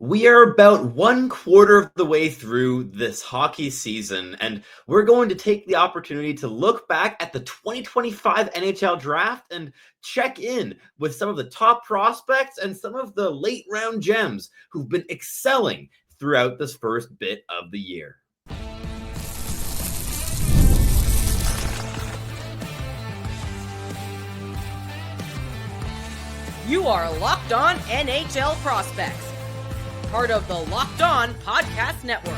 We are about one quarter of the way through this hockey season, and we're going to take the opportunity to look back at the 2025 NHL draft and check in with some of the top prospects and some of the late round gems who've been excelling throughout this first bit of the year. You are Locked On NHL Prospects, part of the Locked On Podcast Network.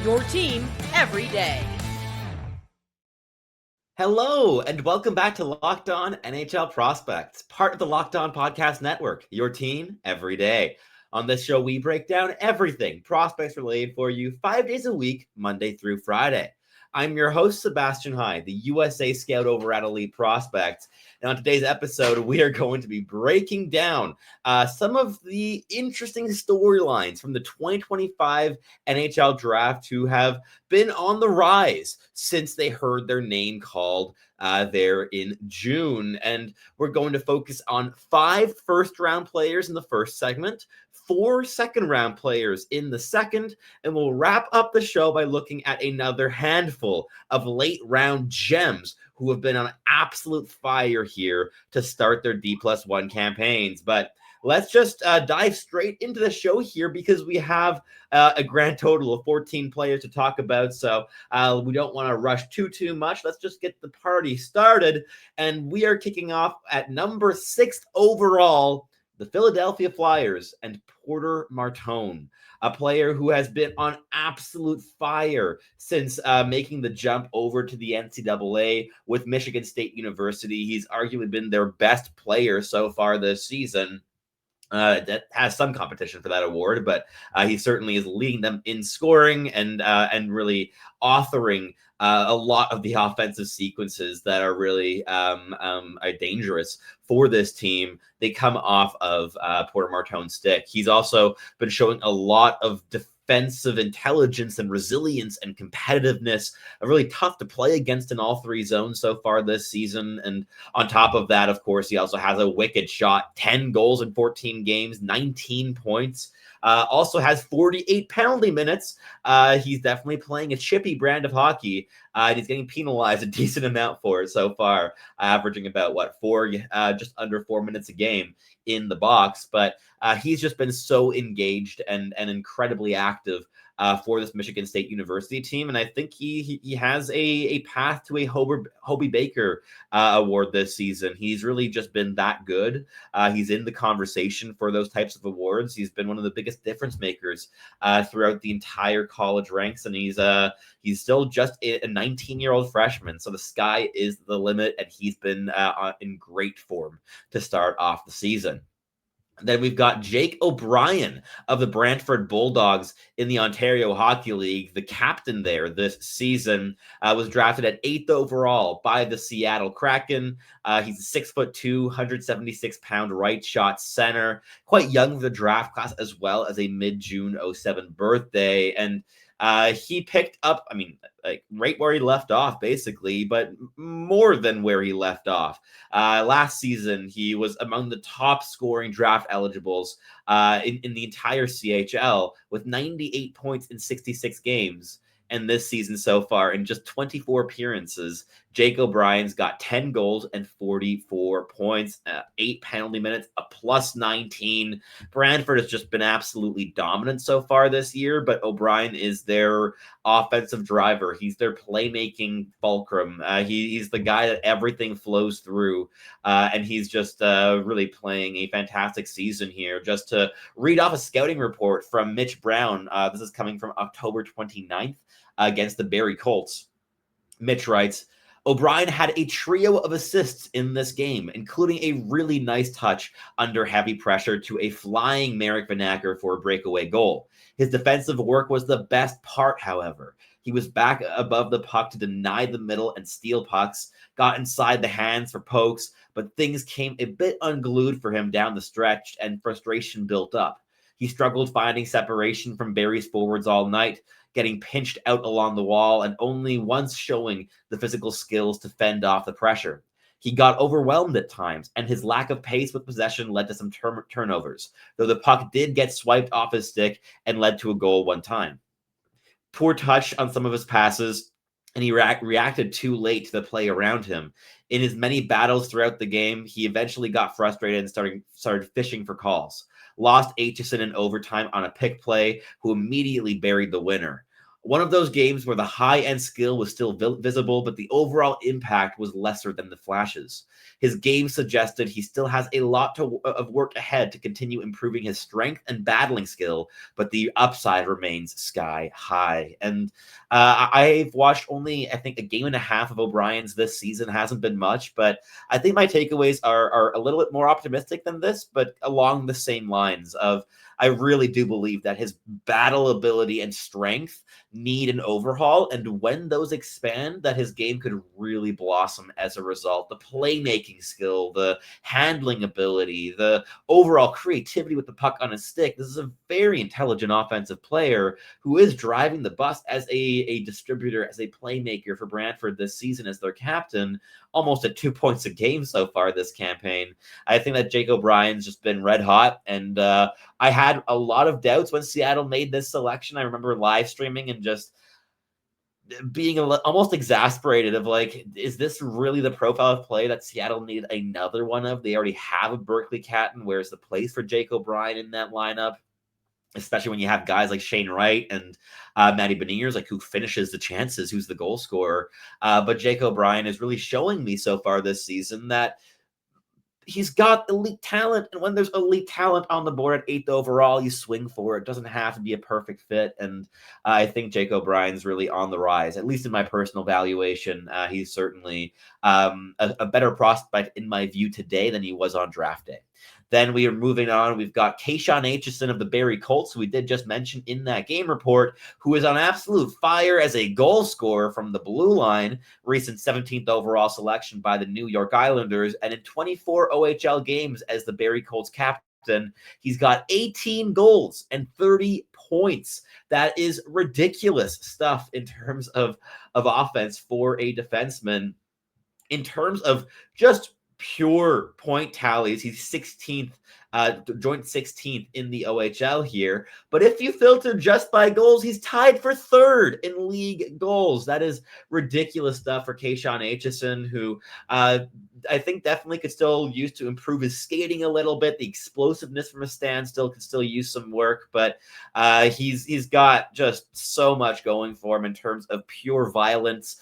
Your team every day. Hello, and welcome back to Locked On NHL Prospects, part of the Locked On Podcast Network, your team every day. On this show, we break down everything prospects related for you 5 days a week, Monday through Friday. I'm your host, Sebastian Hyde, the USA scout over at Elite Prospects. And on today's episode, we are going to be breaking down some of the interesting storylines from the 2025 NHL draft who have been on the rise since they heard their name called there in June. And we're going to focus on 5 first-round players in the first segment, 4 second-round players in the second, and we'll wrap up the show by looking at another handful of late-round gems who have been on absolute fire here to start their D+1 campaigns. But let's just dive straight into the show here because we have a grand total of 14 players to talk about. So we don't want to rush too much. Let's just get the party started. And we are kicking off at number 6 overall, the Philadelphia Flyers and Porter Martone, a player who has been on absolute fire since making the jump over to the NCAA with Michigan State University. He's arguably been their best player so far this season. That has some competition for that award, but he certainly is leading them in scoring and really authoring a lot of the offensive sequences that are really dangerous for this team. They come off of Porter Martone's stick. He's also been showing a lot of defensive intelligence and resilience and competitiveness, really tough to play against in all 3 zones so far this season. And on top of that, of course, he also has a wicked shot, 10 goals in 14 games, 19 points. Also has 48 penalty minutes. He's definitely playing a chippy brand of hockey. And he's getting penalized a decent amount for it so far, averaging about just under 4 minutes a game in the box. But he's just been so engaged and incredibly active for this Michigan State University team. And I think he has a path to a Hobey Baker award this season. He's really just been that good. He's in the conversation for those types of awards. He's been one of the biggest difference makers throughout the entire college ranks. And he's still just a 19-year-old freshman. So the sky is the limit. And he's been in great form to start off the season. Then we've got Jake O'Brien of the Brantford Bulldogs in the Ontario Hockey League. The captain there this season was drafted at 8th overall by the Seattle Kraken. He's a 6'2", 176-pound right shot center. Quite young for the draft class as well as a mid-June 07 birthday. And he picked up, right where he left off, basically, but more than where he left off. Last season, he was among the top scoring draft eligibles in the entire CHL with 98 points in 66 games. And this season so far, in just 24 appearances, Jake O'Brien's got 10 goals and 44 points, 8 penalty minutes, a +19. Brantford has just been absolutely dominant so far this year, but O'Brien is their offensive driver. He's their playmaking fulcrum. He's the guy that everything flows through, and he's just really playing a fantastic season here. Just to read off a scouting report from Mitch Brown, this is coming from October 29th against the Barrie Colts. Mitch writes, O'Brien had a trio of assists in this game, including a really nice touch under heavy pressure to a flying Merrick Vanacker for a breakaway goal. His defensive work was the best part, however. He was back above the puck to deny the middle and steal pucks, got inside the hands for pokes, but things came a bit unglued for him down the stretch and frustration built up. He struggled finding separation from Barrie's forwards all night, getting pinched out along the wall and only once showing the physical skills to fend off the pressure. He got overwhelmed at times, and his lack of pace with possession led to some turnovers, though the puck did get swiped off his stick and led to a goal one time. Poor touch on some of his passes, and he reacted too late to the play around him. In his many battles throughout the game, he eventually got frustrated and started fishing for calls. Lost Aitchison in overtime on a pick play, who immediately buried the winner. One of those games where the high-end skill was still visible, but the overall impact was lesser than the flashes. His game suggested he still has a lot of work ahead to continue improving his strength and battling skill, but the upside remains sky high. And I've watched only, I think, a game and a half of O'Brien's this season. Hasn't been much, but I think my takeaways are a little bit more optimistic than this, but along the same lines of, I really do believe that his battle ability and strength need an overhaul, and when those expand, that his game could really blossom as a result. The playmaking skill, the handling ability, the overall creativity with the puck on his stick. This is a very intelligent offensive player who is driving the bus as a distributor, as a playmaker for Brantford this season as their captain, almost at 2 points a game so far this campaign. I think that Jake O'Brien's just been red hot, and I had a lot of doubts when Seattle made this selection. I remember live streaming and just being almost exasperated of like, is this really the profile of play that Seattle needed another one of? They already have a Berkeley Catton. Where's the place for Jake O'Brien in that lineup? Especially when you have guys like Shane Wright and Matty Beniers, like who finishes the chances, who's the goal scorer. But Jake O'Brien is really showing me so far this season that he's got elite talent, and when there's elite talent on the board at 8th overall, you swing for it. It doesn't have to be a perfect fit, and I think Jake O'Brien's really on the rise, at least in my personal valuation. He's certainly a better prospect in my view today than he was on draft day. Then we are moving on. We've got Kayshawn Aitchison of the Barrie Colts, who we did just mention in that game report, who is on absolute fire as a goal scorer from the blue line, recent 17th overall selection by the New York Islanders, and in 24 OHL games as the Barrie Colts captain, he's got 18 goals and 30 points. That is ridiculous stuff in terms of offense for a defenseman. In terms of just pure point tallies, he's 16th, joint 16th in the OHL here. But if you filter just by goals, he's tied for 3rd in league goals. That is ridiculous stuff for Kayshawn Aitchison, who I think definitely could still use to improve his skating a little bit. The explosiveness from a standstill could still use some work, but he's got just so much going for him in terms of pure violence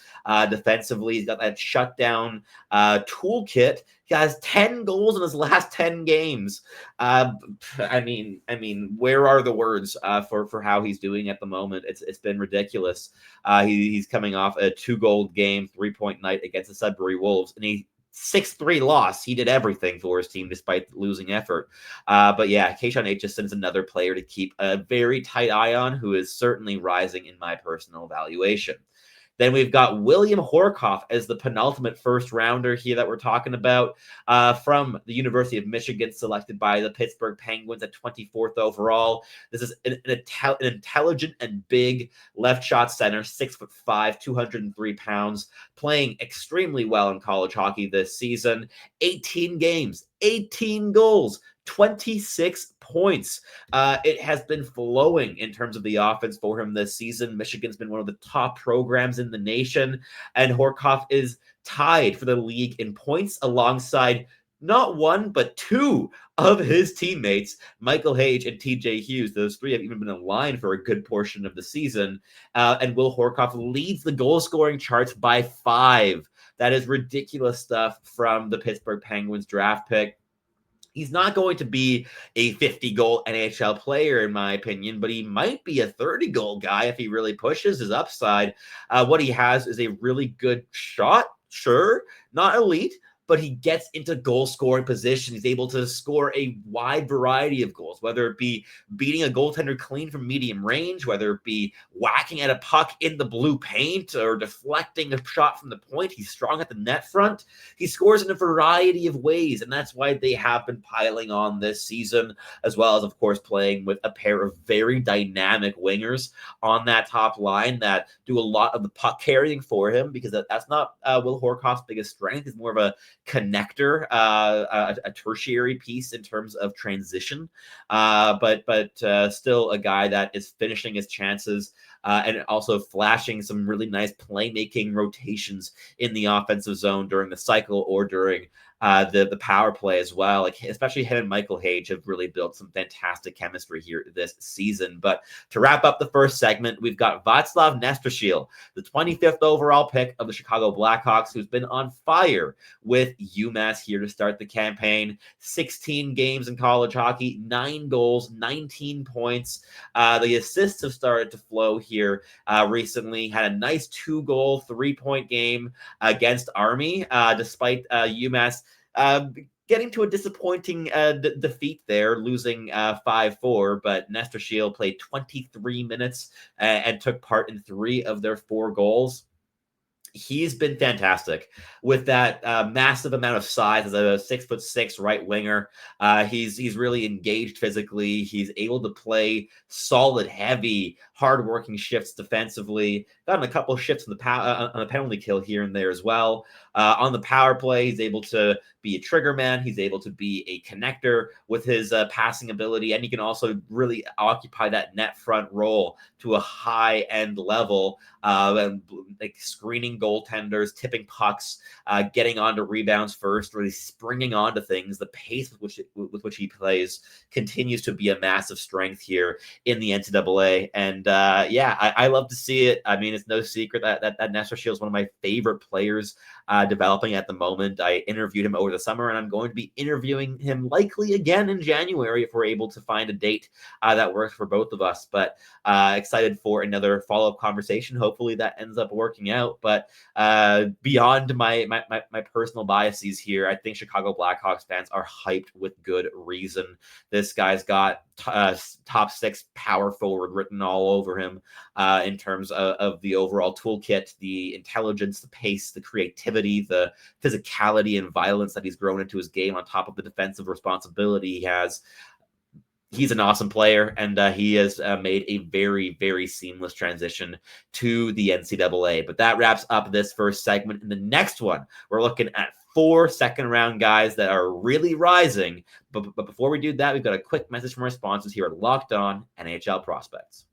defensively. He's got that shutdown toolkit. He has 10 goals in his last 10 games. I mean, where are the words for how he's doing at the moment? It's been ridiculous. He's coming off a 2-goal game, 3-point night against the Sudbury Wolves, and he 6-3 loss. He did everything for his team despite losing effort. But yeah, Kayshawn Aitchison is another player to keep a very tight eye on, who is certainly rising in my personal evaluation. Then we've got William Horcoff as the penultimate first rounder here that we're talking about from the University of Michigan, selected by the Pittsburgh Penguins at 24th overall. This is an intelligent and big left shot center, 6'5", 203 pounds, playing extremely well in college hockey this season. 18 games, 18 goals, 26 points. It has been flowing in terms of the offense for him this season. Michigan's been one of the top programs in the nation, and Horcoff is tied for the league in points alongside not one, but 2 of his teammates, Michael Hage and TJ Hughes. Those 3 have even been in line for a good portion of the season. And Will Horcoff leads the goal-scoring charts by 5. That is ridiculous stuff from the Pittsburgh Penguins draft pick. He's not going to be a 50-goal NHL player, in my opinion, but he might be a 30-goal guy if he really pushes his upside. What he has is a really good shot, sure, not elite, but he gets into goal-scoring position. He's able to score a wide variety of goals, whether it be beating a goaltender clean from medium range, whether it be whacking at a puck in the blue paint or deflecting a shot from the point. He's strong at the net front. He scores in a variety of ways, and that's why they have been piling on this season, as well as, of course, playing with a pair of very dynamic wingers on that top line that do a lot of the puck carrying for him, because that's not Will Horcoff's biggest strength. He's more of a connector, a tertiary piece in terms of transition, but still a guy that is finishing his chances and also flashing some really nice playmaking rotations in the offensive zone during the cycle or during the power play as well. Like especially him and Michael Hage have really built some fantastic chemistry here this season. But to wrap up the first segment, we've got Václav Nestrasil, the 25th overall pick of the Chicago Blackhawks, who's been on fire with UMass here to start the campaign. 16 games in college hockey, 9 goals, 19 points. The assists have started to flow here recently. Had a nice 2-goal, 3-point game against Army, despite UMass getting to a disappointing defeat there, losing 5-4. But Nestrasil played 23 minutes and took part in 3 of their 4 goals. He's been fantastic with that massive amount of size as a 6'6" right winger. He's really engaged physically. He's able to play solid, heavy, hardworking shifts defensively. Gotten a couple of shifts on the penalty kill here and there as well. On the power play, he's able to be a trigger man. He's able to be a connector with his passing ability, and he can also really occupy that net front role to a high end level, like screening goaltenders, tipping pucks, getting onto rebounds first, really springing onto things. The pace with which he plays continues to be a massive strength here in the NCAA, and I love to see it. I mean, it's no secret that Nestrasil is one of my favorite players developing at the moment. I interviewed him over the summer, and I'm going to be interviewing him likely again in January if we're able to find a date that works for both of us. But excited for another follow-up conversation. Hopefully that ends up working out. But beyond my personal biases here, I think Chicago Blackhawks fans are hyped with good reason. This guy's got top 6 power forward written all over him in terms of the overall toolkit, the intelligence, the pace, the creativity, the physicality and violence that he's grown into his game on top of the defensive responsibility he has. He's an awesome player, and he has made a very, very seamless transition to the NCAA. But that wraps up this first segment. In the next one, we're looking at 4 second-round guys that are really rising. But before we do that, we've got a quick message from our sponsors here at Locked On NHL Prospects.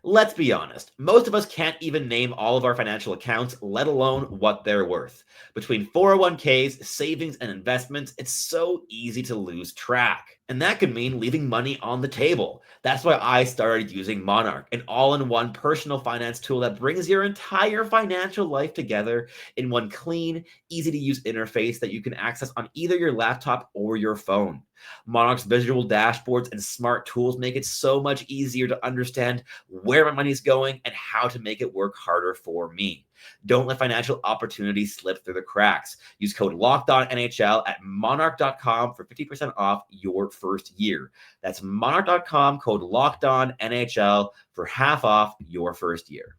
Let's be honest, most of us can't even name all of our financial accounts, let alone what they're worth. Between 401ks, savings, and investments, it's so easy to lose track. And that could mean leaving money on the table. That's why I started using Monarch, an all-in-one personal finance tool that brings your entire financial life together in one clean, easy-to-use interface that you can access on either your laptop or your phone. Monarch's visual dashboards and smart tools make it so much easier to understand where my money's going and how to make it work harder for me. Don't let financial opportunities slip through the cracks. Use code LOCKEDONNHL at monarch.com for 50% off your first year. That's monarch.com, code LOCKEDONNHL for half off your first year.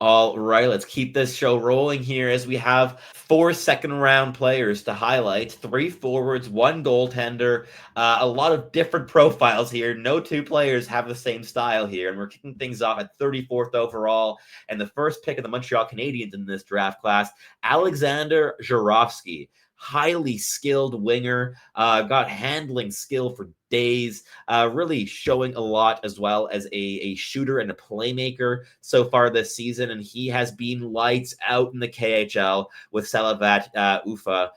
All right, let's keep this show rolling here as we have 4 second-round players to highlight, 3 forwards, 1 goaltender, a lot of different profiles here. No 2 players have the same style here, and we're kicking things off at 34th overall, and the first pick of the Montreal Canadiens in this draft class, Alexander Zharovsky. Highly skilled winger, got handling skill for days, really showing a lot as well as a shooter and a playmaker so far this season. And he has been lights out in the KHL with Salavat Ufa,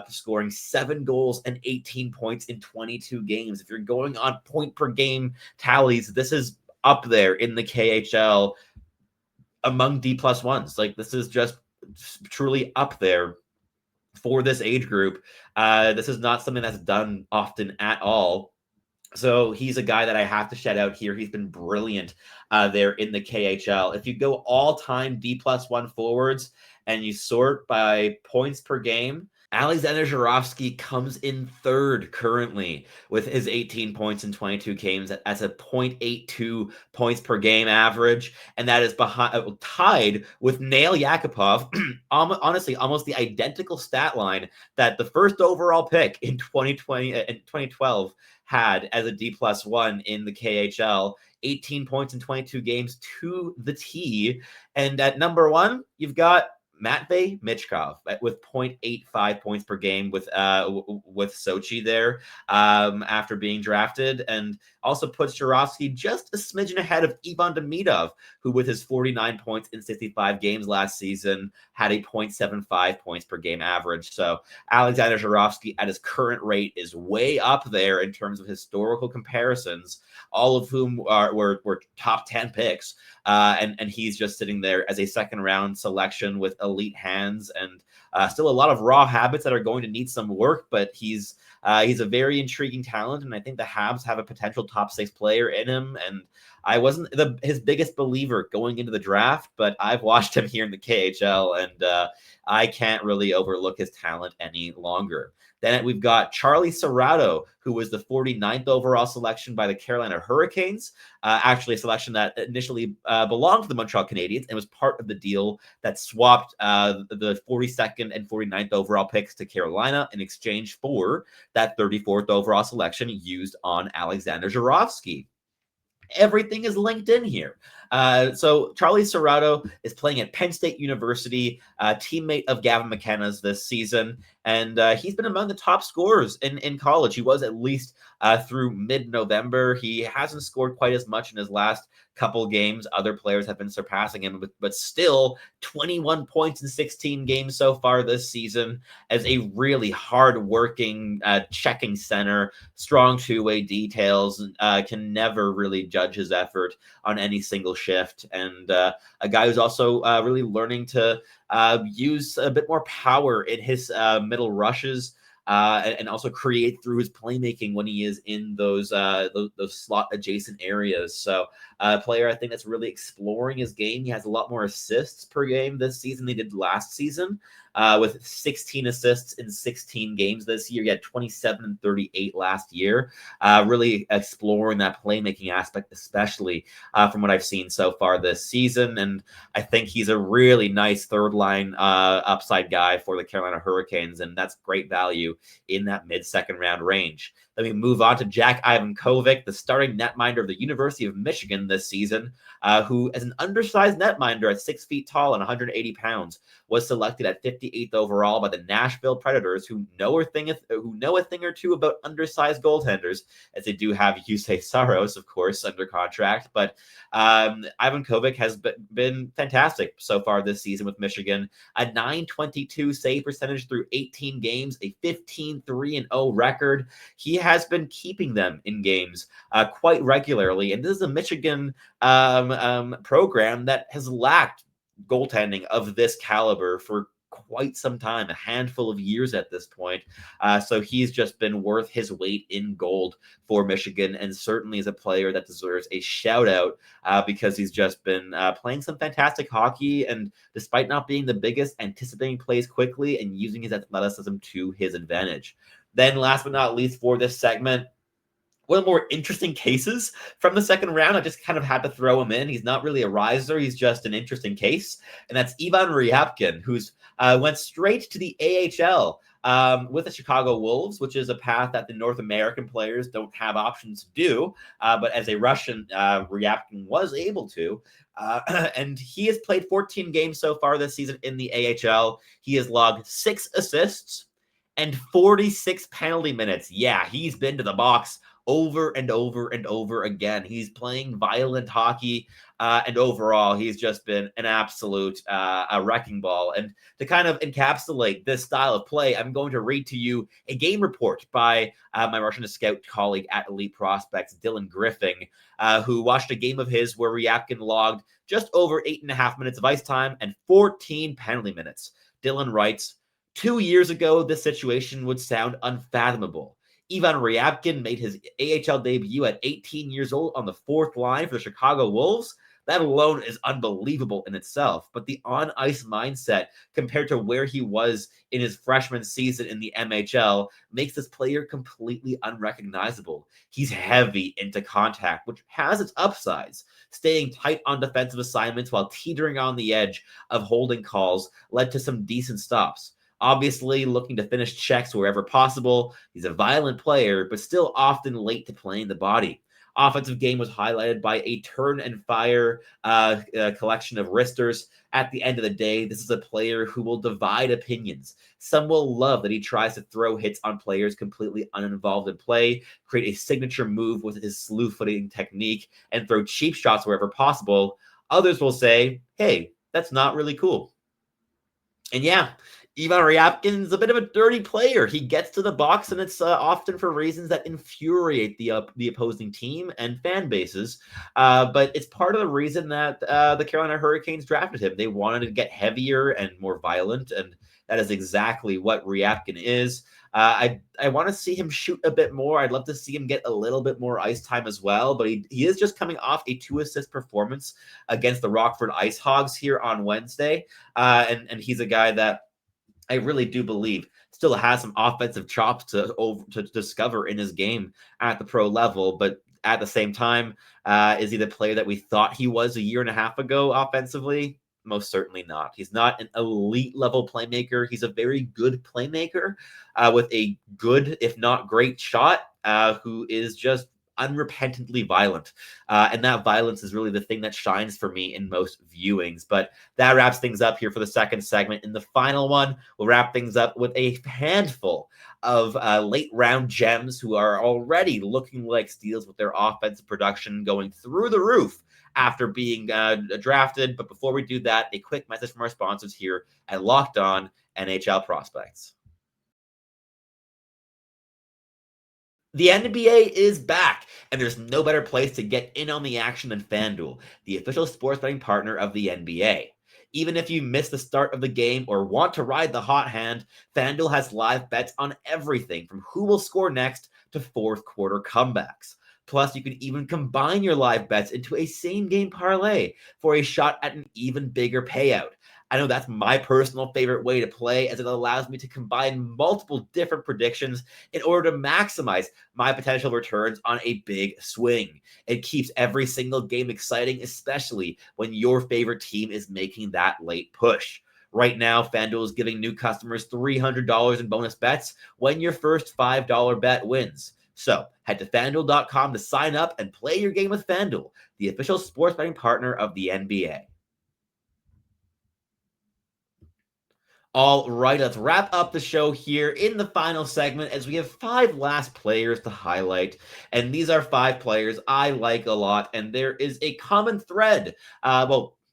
scoring 7 goals and 18 points in 22 games. If you're going on point per game tallies, this is up there in the KHL among D+1s. Like, this is just truly up there for this age group. This is not something that's done often at all. So he's a guy that I have to shout out here. He's been brilliant there in the KHL. If you go all-time D+1 forwards and you sort by points per game, Alexander Zharovsky comes in third currently with his 18 points in 22 games. That's a 0.82 points per game average, and that is tied with Nail Yakupov. Honestly, almost the identical stat line that the first overall pick in 2020 and 2012 had as a D+1 in the KHL. 18 points in 22 games to the T. And at number one, you've got Matvey Michkov with 0.85 points per game with Sochi there after being drafted, and also puts Zharovsky just a smidgen ahead of Ivan Demidov, who with his 49 points in 65 games last season had a 0.75 points per game average. So Alexander Zharovsky at his current rate is way up there in terms of historical comparisons, all of whom were top 10 picks. And he's just sitting there as a second round selection with elite hands and still a lot of raw habits that are going to need some work, but he's a very intriguing talent, and I think the Habs have a potential top 6 player in him. And I wasn't his biggest believer going into the draft, but I've watched him here in the KHL, and I can't really overlook his talent any longer. Then we've got Charlie Serrato, who was the 49th overall selection by the Carolina Hurricanes, actually a selection that initially belonged to the Montreal Canadiens and was part of the deal that swapped the 42nd and 49th overall picks to Carolina in exchange for that 34th overall selection used on Alexander Zharovsky. Everything is linked in here. So Charlie Serrato is playing at Penn State University, teammate of Gavin McKenna's this season, and he's been among the top scorers in college. He was at least through mid-November. He hasn't scored quite as much in his last couple games. Other players have been surpassing him, but still 21 points in 16 games so far this season as a really hard-working checking center, strong two-way details, can never really judge his effort on any single shift, and a guy who's also really learning to use a bit more power in his middle rushes, and also create through his playmaking when he is in those slot adjacent areas. So a player I think that's really exploring his game. He has a lot more assists per game this season than he did last season, with 16 assists in 16 games this year. He had 27 and 38 last year. Really exploring that playmaking aspect, especially from what I've seen so far this season. And I think he's a really nice third line upside guy for the Carolina Hurricanes, and that's great value in that mid-second round range. Then we move on to Jack Ivankovic, the starting netminder of the University of Michigan this season, who, as an undersized netminder at 6 feet tall and 180 pounds, was selected at 58th overall by the Nashville Predators, who know a thing or two about undersized goaltenders, as they do have Jussi Saros, of course, under contract. But Ivankovic has been fantastic so far this season with Michigan. A .922 save percentage through 18 games, a 15-3-0 record. He has been keeping them in games quite regularly, and this is a Michigan program that has lacked goaltending of this caliber for quite some time, a handful of years at this point. So he's just been worth his weight in gold for Michigan, and certainly is a player that deserves a shout out because he's just been playing some fantastic hockey, and despite not being the biggest, anticipating plays quickly and using his athleticism to his advantage. Then last but not least for this segment, one of the more interesting cases from the second round. I just kind of had to throw him in. He's not really a riser. He's just an interesting case. And that's Ivan Ryabkin, who's went straight to the AHL with the Chicago Wolves, which is a path that the North American players don't have options to do. But as a Russian, Ryabkin was able to. And he has played 14 games so far this season in the AHL. He has logged 6 assists and 46 penalty minutes. Yeah, he's been to the box over and over and over again. He's playing violent hockey, and overall, he's just been an absolute a wrecking ball. And to kind of encapsulate this style of play, I'm going to read to you a game report by my Russian scout colleague at Elite Prospects, Dylan Griffin, who watched a game of his where Ryabkin logged just over 8.5 minutes of ice time and 14 penalty minutes. Dylan writes, 2 years ago, this situation would sound unfathomable. Ivan Ryabkin made his AHL debut at 18 years old on the 4th line for the Chicago Wolves. That alone is unbelievable in itself. But the on-ice mindset compared to where he was in his freshman season in the MHL makes this player completely unrecognizable. He's heavy into contact, which has its upsides. Staying tight on defensive assignments while teetering on the edge of holding calls led to some decent stops. Obviously, looking to finish checks wherever possible. He's a violent player, but still often late to playing the body. Offensive game was highlighted by a turn and fire collection of wristers. At the end of the day, this is a player who will divide opinions. Some will love that he tries to throw hits on players completely uninvolved in play, create a signature move with his slew footing technique, and throw cheap shots wherever possible. Others will say, hey, that's not really cool. And yeah, Ivan Ryabkin's a bit of a dirty player. He gets to the box, and it's often for reasons that infuriate the opposing team and fan bases. But it's part of the reason that the Carolina Hurricanes drafted him. They wanted to get heavier and more violent, and that is exactly what Ryabkin is. I want to see him shoot a bit more. I'd love to see him get a little bit more ice time as well, but he is just coming off a 2-assist performance against the Rockford Ice Hogs here on Wednesday. And he's a guy that I really do believe still has some offensive chops to discover in his game at the pro level. But at the same time, is he the player that we thought he was a year and a half ago offensively? Most certainly not. He's not an elite level playmaker. He's a very good playmaker with a good, if not great shot, who is just unrepentantly violent. And that violence is really the thing that shines for me in most viewings. But that wraps things up here for the second segment. In the final one, we'll wrap things up with a handful of late round gems who are already looking like steals with their offensive production going through the roof after being drafted. But before we do that, a quick message from our sponsors here at Locked On NHL Prospects. The NBA is back, and there's no better place to get in on the action than FanDuel, the official sports betting partner of the NBA. Even if you miss the start of the game or want to ride the hot hand, FanDuel has live bets on everything from who will score next to fourth quarter comebacks. Plus, you can even combine your live bets into a same-game parlay for a shot at an even bigger payout. I know that's my personal favorite way to play, as it allows me to combine multiple different predictions in order to maximize my potential returns on a big swing. It keeps every single game exciting, especially when your favorite team is making that late push. Right now, FanDuel is giving new customers $300 in bonus bets when your first $5 bet wins. So head to FanDuel.com to sign up and play your game with FanDuel, the official sports betting partner of the NBA. All right, let's wrap up the show here in the final segment as we have 5 last players to highlight. And these are 5 players I like a lot, and there is a common thread.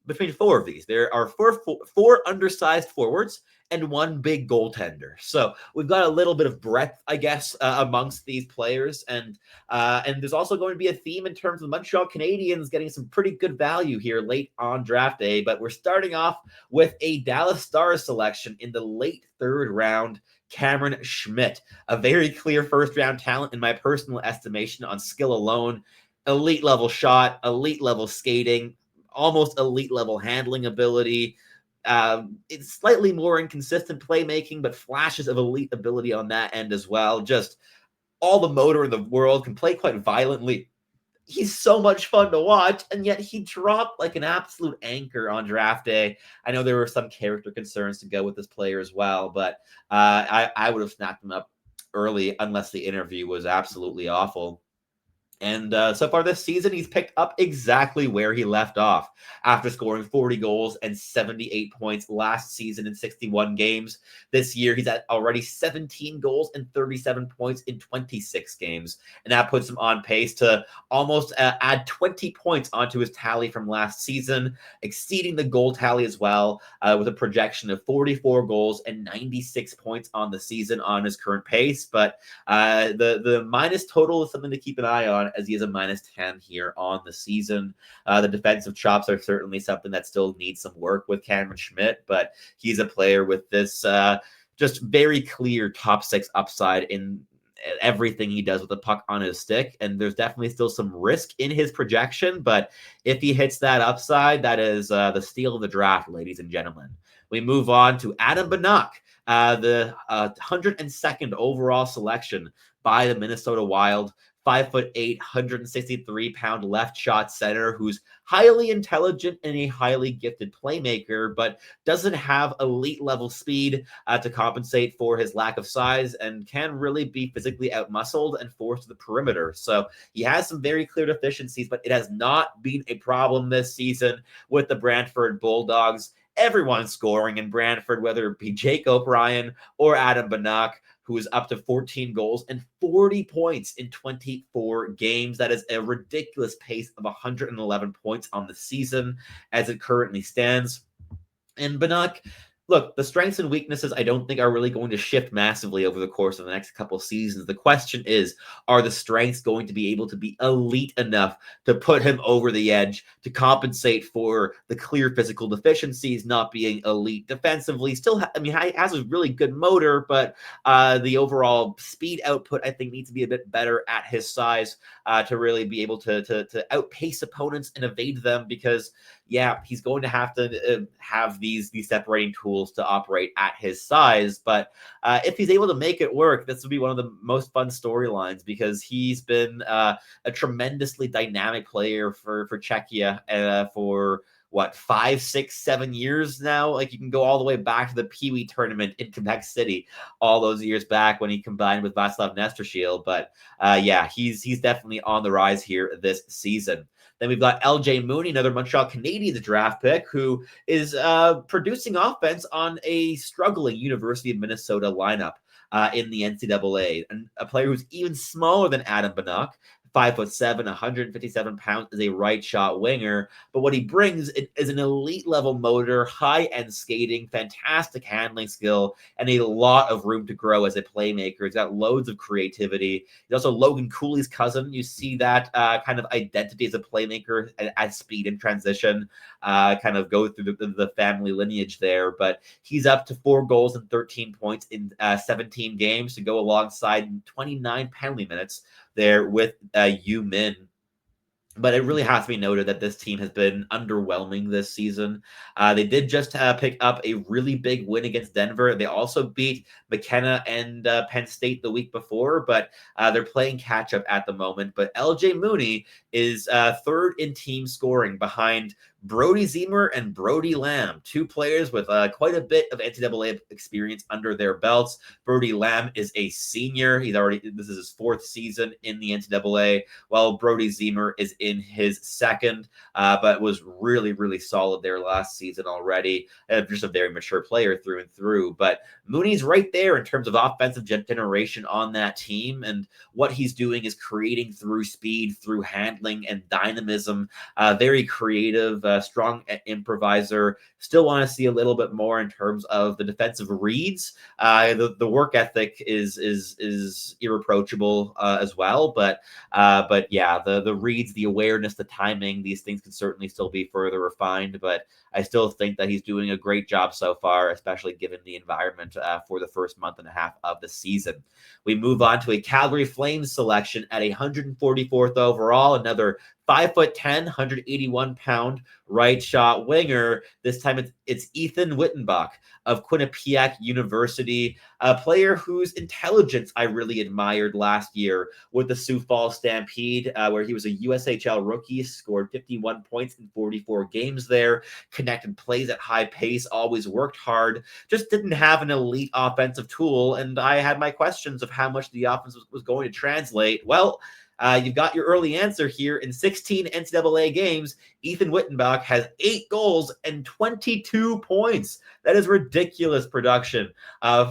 Between 4 of these. There are four undersized forwards and 1 big goaltender. So we've got a little bit of breadth, I guess, amongst these players. And there's also going to be a theme in terms of the Montreal Canadiens getting some pretty good value here late on draft day. But we're starting off with a Dallas Stars selection in the late 3rd round. Cameron Schmidt, a very clear first-round talent in my personal estimation on skill alone. Elite level shot, elite level skating, almost elite level handling ability. It's slightly more inconsistent playmaking, but flashes of elite ability on that end as well. Just all the motor in the world, can play quite violently. He's so much fun to watch, and yet he dropped like an absolute anchor on draft day. I know there were some character concerns to go with this player as well, but I would have snapped him up early unless the interview was absolutely awful. And so far this season, he's picked up exactly where he left off after scoring 40 goals and 78 points last season in 61 games. This year, he's at already 17 goals and 37 points in 26 games. And that puts him on pace to almost add 20 points onto his tally from last season, exceeding the goal tally as well, with a projection of 44 goals and 96 points on the season on his current pace. But the minus total is something to keep an eye on, as he is a minus 10 here on the season. The defensive chops are certainly something that still needs some work with Cameron Schmidt, but he's a player with this just very clear top 6 upside in everything he does with the puck on his stick, and there's definitely still some risk in his projection, but if he hits that upside, that is the steal of the draft, ladies and gentlemen. We move on to Adam Banach, the 102nd overall selection by the Minnesota Wild. 5'8", 163-pound left shot center who's highly intelligent and a highly gifted playmaker, but doesn't have elite level speed to compensate for his lack of size and can really be physically outmuscled and forced to the perimeter. So he has some very clear deficiencies, but it has not been a problem this season with the Brantford Bulldogs. Everyone scoring in Brantford, whether it be Jake O'Brien or Adam Banach, who is up to 14 goals and 40 points in 24 games. That is a ridiculous pace of 111 points on the season as it currently stands. And Banach, look, the strengths and weaknesses I don't think are really going to shift massively over the course of the next couple of seasons. The question is, are the strengths going to be able to be elite enough to put him over the edge to compensate for the clear physical deficiencies, not being elite defensively? Still, he has a really good motor, but the overall speed output, I think, needs to be a bit better at his size to really be able to outpace opponents and evade them, because yeah, he's going to have to have these separating tools to operate at his size. But if he's able to make it work, this would be one of the most fun storylines, because he's been a tremendously dynamic player for Czechia for what, 5, 6, 7 years now? Like, you can go all the way back to the Pee Wee tournament in Quebec City all those years back when he combined with Václav Nestošil. But yeah, he's definitely on the rise here this season. Then we've got LJ Mooney, another Montreal Canadiens draft pick, who is producing offense on a struggling University of Minnesota lineup in the NCAA. And a player who's even smaller than Adam Banach, 5'7", 157 pounds, is a right shot winger. But what he brings is an elite level motor, high end skating, fantastic handling skill, and a lot of room to grow as a playmaker. He's got loads of creativity. He's also Logan Cooley's cousin. You see that kind of identity as a playmaker at speed and transition kind of go through the family lineage there. But he's up to 4 goals and 13 points in 17 games to go alongside 29 penalty minutes there with Yu Min. But it really has to be noted that this team has been underwhelming this season. They did just pick up a really big win against Denver. They also beat McKenna and Penn State the week before, but they're playing catch-up at the moment. But LJ Mooney is third in team scoring behind Brody Zemer and Brody Lamb, 2 players with quite a bit of NCAA experience under their belts. Brody Lamb is a senior. This is his 4th season in the NCAA, while Brody Zemer is in his 2nd, but was really, really solid there last season already. Just a very mature player through and through. But Mooney's right there in terms of offensive generation on that team, and what he's doing is creating through speed, through handling and dynamism. Very creative, strong improviser. Still want to see a little bit more in terms of the defensive reads. The work ethic is irreproachable as well, but yeah, the reads, the awareness, the timing, these things can certainly still be further refined. But I still think that he's doing a great job so far, especially given the environment for the first month and a half of the season. We move on to a Calgary Flames selection at 144th overall, another 5'10", 181-pound right shot winger. This time it's Ethan Wyttenbach of Quinnipiac University, a player whose intelligence I really admired last year with the Sioux Falls Stampede, where he was a USHL rookie, scored 51 points in 44 games there, connected plays at high pace, always worked hard, just didn't have an elite offensive tool. And I had my questions of how much the offense was going to translate. Well, you've got your early answer here. In 16 NCAA games, Ethan Wyttenbach has 8 goals and 22 points. That is ridiculous production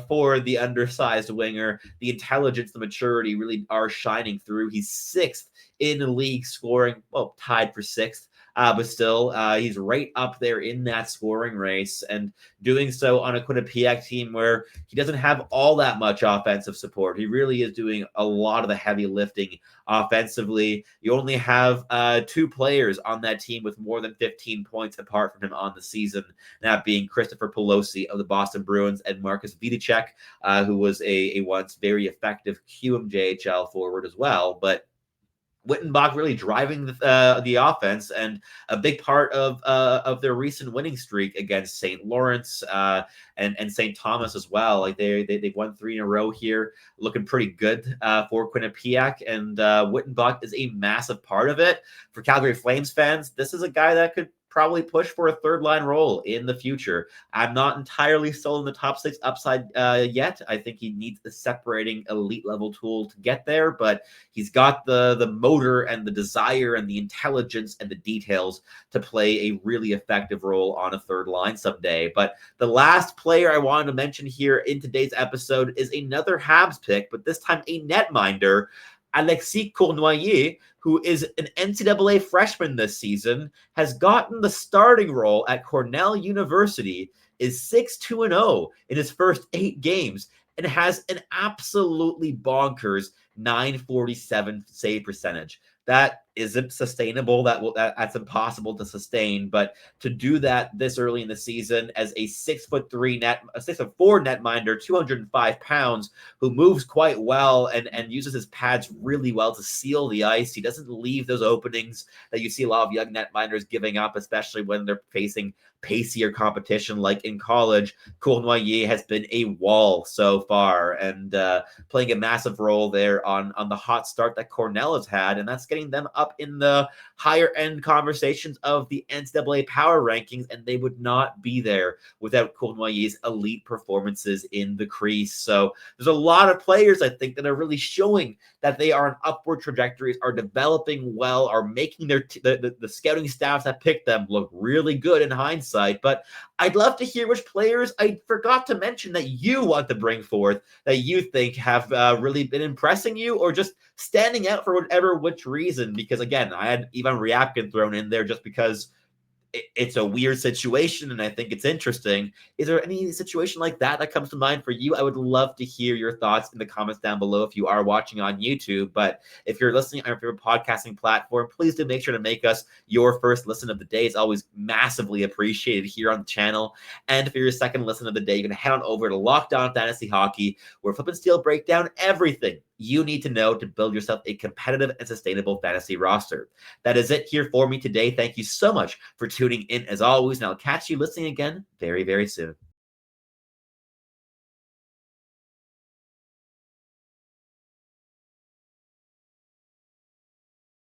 for the undersized winger. The intelligence, the maturity really are shining through. He's 6th in the league scoring, well, tied for 6th. but still, he's right up there in that scoring race, and doing so on a Quinnipiac team where he doesn't have all that much offensive support. He really is doing a lot of the heavy lifting offensively. You only have 2 players on that team with more than 15 points apart from him on the season, that being Christopher Pelosi of the Boston Bruins and Marcus Vidicek, who was a once very effective QMJHL forward as well. But Wyttenbach really driving the offense, and a big part of their recent winning streak against St. Lawrence and St. Thomas as well. Like they've won 3 in a row here, looking pretty good for Quinnipiac, and Wyttenbach is a massive part of it. For Calgary Flames fans, this is a guy that could probably push for a third line role in the future. I'm not entirely sold in the top 6 upside yet. I think he needs the separating elite level tool to get there, but he's got the motor and the desire and the intelligence and the details to play a really effective role on a third line someday. But the last player I wanted to mention here in today's episode is another Habs pick, but this time a netminder, Alexis Cournoyer, who is an NCAA freshman this season, has gotten the starting role at Cornell University, is 6-2-0 in his first 8 games, and has an absolutely bonkers .947 save percentage. That isn't sustainable. That's impossible to sustain. But to do that this early in the season as a 6'4" netminder, 205 pounds, who moves quite well and uses his pads really well to seal the ice. He doesn't leave those openings that you see a lot of young netminders giving up, especially when they're facing pacier competition like in college. Cournoyer has been a wall so far, and playing a massive role there on the hot start that Cornell has had, and that's getting them up in the higher end conversations of the NCAA power rankings, and they would not be there without Cournoyer's elite performances in the crease. So there's a lot of players, I think, that are really showing that they are on upward trajectories, are developing well, are making the scouting staffs that picked them look really good in hindsight. But I'd love to hear which players I forgot to mention that you want to bring forth, that you think have really been impressing you, or just standing out for which reason. Because again, I had Ivan Ryabkin thrown in there just because it's a weird situation, and I think it's interesting. Is there any situation like that comes to mind for you? I would love to hear your thoughts in the comments down below if you are watching on YouTube. But if you're listening on your favorite podcasting platform, please do make sure to make us your first listen of the day. It's always massively appreciated here on the channel. And if you're your second listen of the day, you're going to head on over to Locked On Fantasy Hockey, where Flip and Steel break down everything you need to know to build yourself a competitive and sustainable fantasy roster. That is it here for me today. Thank you so much for tuning in as always, and I'll catch you listening again very, very soon.